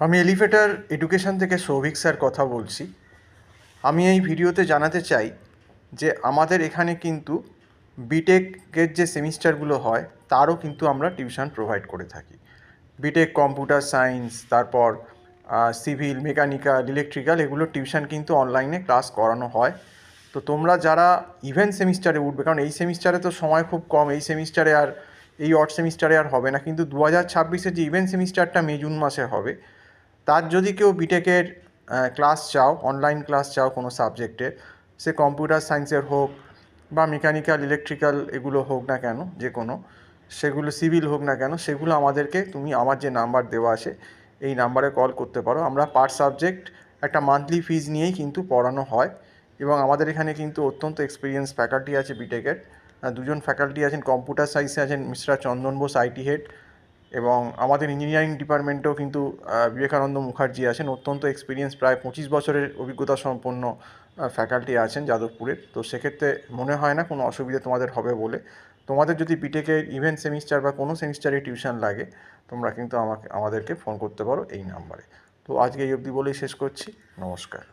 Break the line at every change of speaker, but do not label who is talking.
আমি elevator education থেকে Souvik sir কথা বলছি। আমি এই ভিডিওতে জানাতে চাই যে আমাদের এখানে কিন্তু বিটেকের যে সেমিস্টারগুলো হয় তারও কিন্তু আমরা টিউশন প্রোভাইড করে থাকি। বিটেক কম্পিউটার সায়েন্স, তারপর সিভিল, মেকানিক্যাল, ইলেকট্রিক্যাল, এগুলোর টিউশন কিন্তু অনলাইনে ক্লাস করানো হয়। তো তোমরা যারা ইভেন্ট সেমিস্টারে উঠবে, কারণ এই সেমিস্টারে তো সময় খুব কম, এই সেমিস্টারে আর এই অড সেমিস্টারে আর হবে না, কিন্তু 2026-এর যে ইভেন্ট সেমিস্টারটা মে জুন মাসে হবে, তার যদি কেউ বিটেকের ক্লাস চাও, অনলাইন ক্লাস চাও কোনো সাবজেক্টে, সে কম্পিউটার সায়েন্সের হোক বা মেকানিক্যাল, ইলেকট্রিক্যাল এগুলো হোক না কেন, যে কোনো, সেগুলো সিভিল হোক না কেন, সেগুলো আমাদেরকে তুমি আমার যে নাম্বার দেওয়া আছে এই নাম্বারে কল করতে পারো। আমরা পার সাবজেক্ট একটা মান্থলি ফিজ নিয়েই কিন্তু পড়ানো হয়, এবং আমাদের এখানে কিন্তু অত্যন্ত এক্সপিরিয়েন্স ফ্যাকাল্টি আছে বিটেকের। দুজন ফ্যাকাল্টি আছেন, কম্পিউটার সায়েন্সে আছেন mister Chandan Bose, IT head, এবং আমাদের ইঞ্জিনিয়ারিং ডিপার্টমেন্টেও কিন্তু বিবেকানন্দ মুখার্জি আছেন, অত্যন্ত এক্সপিরিয়েন্স, প্রায় 25 বছরের অভিজ্ঞতা সম্পন্ন ফ্যাকাল্টি আছেন যাদবপুরের। তো সেক্ষেত্রে মনে হয় না কোনো অসুবিধা তোমাদের হবে বলে। তোমাদের যদি বিটেকের ইভেন্ট সেমিস্টার বা কোনো সেমিস্টারে টিউশন লাগে, তোমরা কিন্তু আমাদেরকে ফোন করতে পারো এই নাম্বারে। তো আজকে এই অবধি বলেই শেষ করছি। নমস্কার।